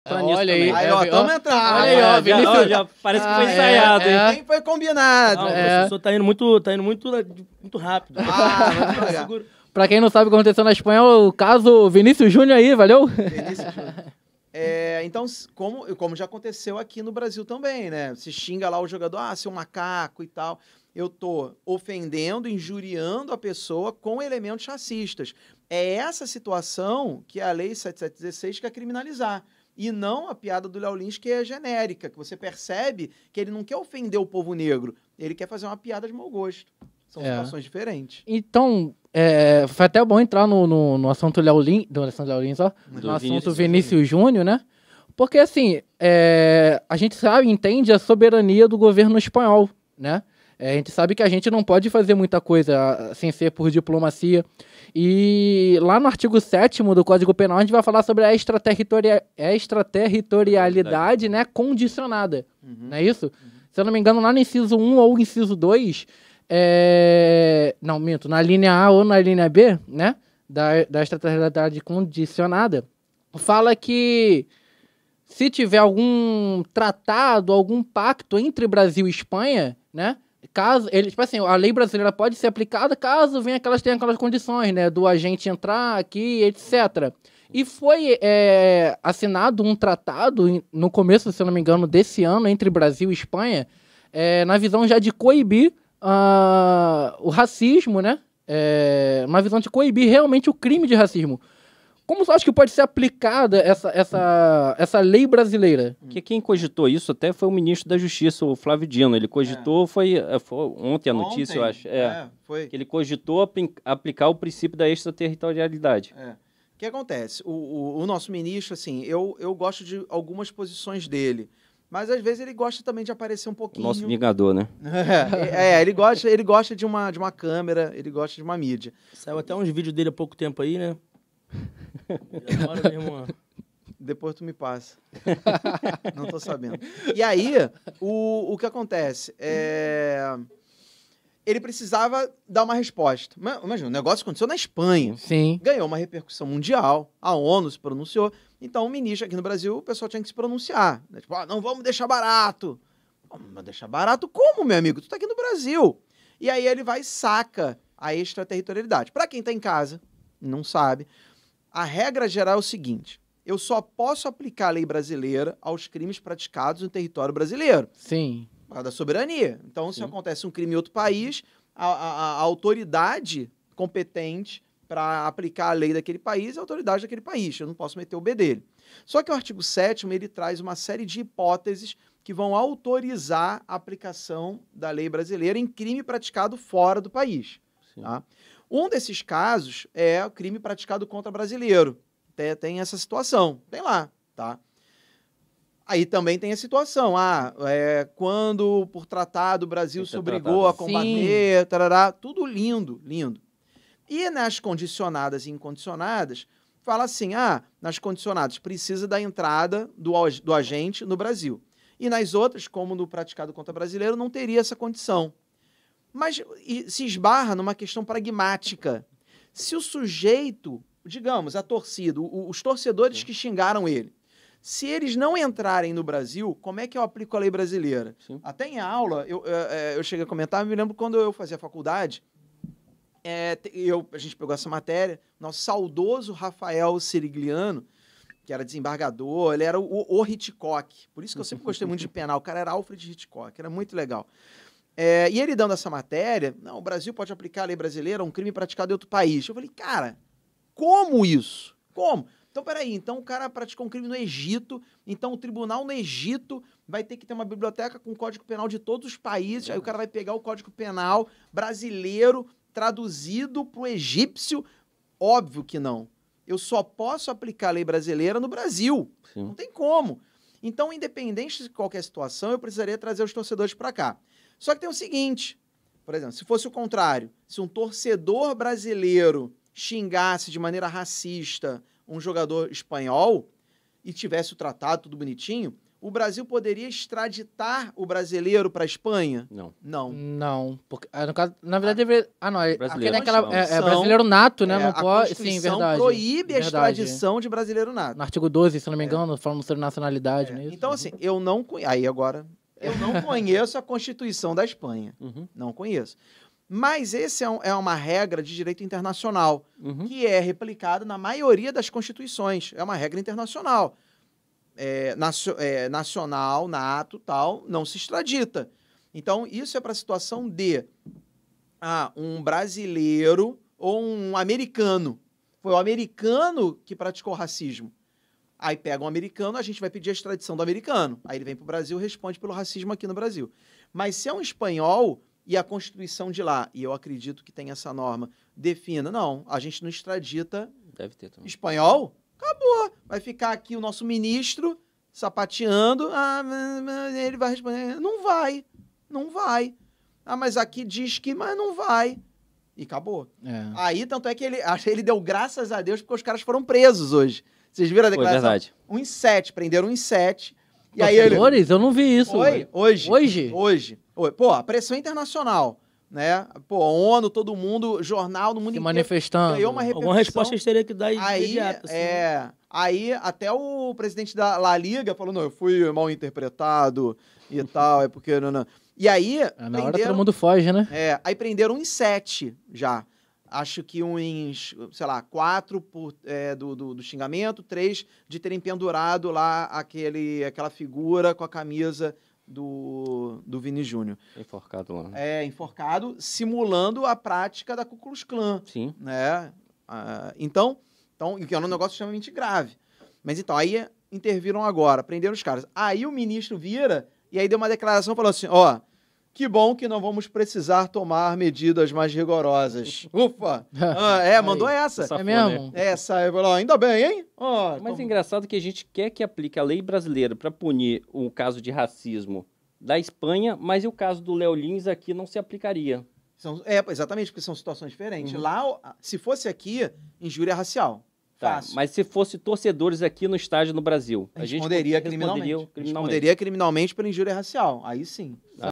Olha aí, Aí, ó, tamo entrando. Olha aí, ó, Vinícius. Já parece que foi ensaiado, hein? Nem foi combinado. Não, o professor tá indo muito rápido. Vamos devagar. Segura. Pra quem não sabe o que aconteceu na Espanha, o caso Vinícius Júnior aí, valeu? Vinícius Júnior. Então, como já aconteceu aqui no Brasil também, né? Se xinga lá o jogador, seu macaco e tal. Eu tô ofendendo, injuriando a pessoa com elementos racistas. É essa situação que a Lei 7716 quer criminalizar. E não a piada do Léo Lins, que é genérica, que você percebe que ele não quer ofender o povo negro, ele quer fazer uma piada de mau gosto. São situações diferentes. Então, foi até bom entrar no assunto Léo Lins, no assunto Vinícius Júnior, né? Porque, assim, a gente sabe, entende a soberania do governo espanhol, né? A gente sabe que a gente não pode fazer muita coisa sem ser por diplomacia. E lá no artigo 7º do Código Penal, a gente vai falar sobre a extraterritorialidade, né, condicionada. Não é isso? Se eu não me engano, lá no inciso 1 ou inciso 2, não, minto, na linha A ou na linha B, né, da extraterritorialidade condicionada, fala que se tiver algum tratado, algum pacto entre Brasil e Espanha, né, caso ele, tipo assim, a lei brasileira pode ser aplicada caso tenha aquelas condições, né, do agente entrar aqui, etc. E foi assinado um tratado no começo, se eu não me engano, desse ano entre Brasil e Espanha, na visão já de coibir o racismo, né? Uma visão de coibir realmente o crime de racismo. Como você acha que pode ser aplicada essa lei brasileira? Porque quem cogitou isso até foi o ministro da Justiça, o Flávio Dino. Ele cogitou, foi ontem a notícia, eu acho. Foi. Que ele cogitou aplicar o princípio da extraterritorialidade. O que acontece? O nosso ministro, assim, eu gosto de algumas posições dele, mas às vezes ele gosta também de aparecer um pouquinho... Nosso vingador, né? Ele gosta de uma câmera, ele gosta de uma mídia. Saiu até uns vídeos dele há pouco tempo aí, né? Agora mesmo, Depois tu me passa. Não tô sabendo. E aí, o que acontece? Ele precisava dar uma resposta. Imagina, o negócio aconteceu na Espanha. Sim. Ganhou uma repercussão mundial. A ONU se pronunciou. Então, o ministro aqui no Brasil, o pessoal tinha que se pronunciar. Né? Tipo, não vamos deixar barato. Mas deixar barato como, meu amigo? Tu tá aqui no Brasil. E aí ele vai e saca a extraterritorialidade. Para quem tá em casa, não sabe, a regra geral é o seguinte: eu só posso aplicar a lei brasileira aos crimes praticados no território brasileiro. Sim. Por causa da soberania. Então, se acontece um crime em outro país, a autoridade competente para aplicar a lei daquele país é a autoridade daquele país. Eu não posso meter o B dele. Só que o artigo 7º, ele traz uma série de hipóteses que vão autorizar a aplicação da lei brasileira em crime praticado fora do país. Tá? Um desses casos é o crime praticado contra brasileiro. Tem essa situação. Tem lá, tá? Aí também tem a situação, quando por tratado o Brasil se obrigou a combater, tarará, tudo lindo, lindo. E nas condicionadas e incondicionadas, fala assim, nas condicionadas precisa da entrada do agente no Brasil. E nas outras, como no praticado contra brasileiro, não teria essa condição. Mas se esbarra numa questão pragmática. Se o sujeito, digamos, a torcida, os torcedores que xingaram ele, se eles não entrarem no Brasil, como é que eu aplico a lei brasileira? Sim. Até em aula, eu cheguei a comentar, me lembro quando eu fazia faculdade, a gente pegou essa matéria, nosso saudoso Rafael Sirigliano, que era desembargador, ele era o Hitchcock, por isso que eu sempre gostei muito de penal, o cara era Alfred Hitchcock, era muito legal. E ele dando essa matéria, o Brasil pode aplicar a lei brasileira a um crime praticado em outro país. Eu falei, cara, como isso? Como? Então, peraí, então o cara praticou um crime no Egito, então o tribunal no Egito vai ter que ter uma biblioteca com o Código Penal de todos os países, aí o cara vai pegar o Código Penal brasileiro traduzido para o egípcio? Óbvio que não. Eu só posso aplicar a lei brasileira no Brasil. Sim. Não tem como. Então, independente de qualquer situação, eu precisaria trazer os torcedores para cá. Só que tem o seguinte, por exemplo, se fosse o contrário, se um torcedor brasileiro xingasse de maneira racista um jogador espanhol e tivesse o tratado tudo bonitinho, o Brasil poderia extraditar o brasileiro para a Espanha? Não. Não. Não, porque, no caso, na verdade, deveria... Ah, não, Brasileiro. aquela, Não. é brasileiro nato, né? Não A pode... Sim, Constituição verdade. proíbe a Verdade. extradição de brasileiro nato. No artigo 12, se não me engano, falando sobre nacionalidade, não é isso? Então, assim, eu não conheço. Aí agora, eu não conheço a Constituição da Espanha. Uhum. Não conheço. Mas esse é uma regra de direito internacional, Uhum. que é replicada na maioria das constituições. É uma regra internacional. Nacional, nato, tal, não se extradita. Então, isso é para a situação de um brasileiro ou um americano. Foi o americano que praticou racismo. Aí pega um americano, a gente vai pedir a extradição do americano. Aí ele vem para o Brasil e responde pelo racismo aqui no Brasil. Mas se é um espanhol e a Constituição de lá, e eu acredito que tem essa norma, defina, não, a gente não extradita Deve ter também. espanhol, acabou. Vai ficar aqui o nosso ministro sapateando, ele vai responder, não vai. Mas aqui diz que, mas não vai. E acabou. É. Aí, tanto é que ele deu graças a Deus porque os caras foram presos hoje. Vocês viram a Foi declaração? verdade. Prenderam um em 7. E aí ele... Torcedores? Eu não vi isso. Foi, Hoje? Hoje. Pô, a pressão internacional, né? Pô, ONU, todo mundo, jornal no mundo Se inteiro. manifestando. Ganhou uma repercussão. Alguma resposta eles teriam que dar Aí, imediata. Assim. aí até o presidente da La Liga falou, não, eu fui mal interpretado e tal, é porque... Não. E aí... Na hora todo mundo foge, né? Aí prenderam em 7 já. Acho que uns, 4 do xingamento, 3 de terem pendurado lá aquela figura com a camisa do Vini Júnior. Enforcado lá. Enforcado, simulando a prática da Ku Klux Klan. Sim. Né? Então, que é um negócio extremamente grave. Mas então, aí interviram agora, prenderam os caras. Aí o ministro vira e aí deu uma declaração falando assim, que bom que não vamos precisar tomar medidas mais rigorosas. Ufa! Mandou essa. Safou, mesmo? né? Falou, ainda bem, hein? Mas é engraçado que a gente quer que aplique a lei brasileira para punir o caso de racismo da Espanha, mas e o caso do Léo Lins aqui não se aplicaria. Exatamente, porque são situações diferentes. Lá, se fosse aqui, injúria racial. Tá, Fácil. mas se fosse torcedores aqui no estádio no Brasil, Responderia criminalmente. criminalmente. Responderia criminalmente pela injúria racial. Aí sim.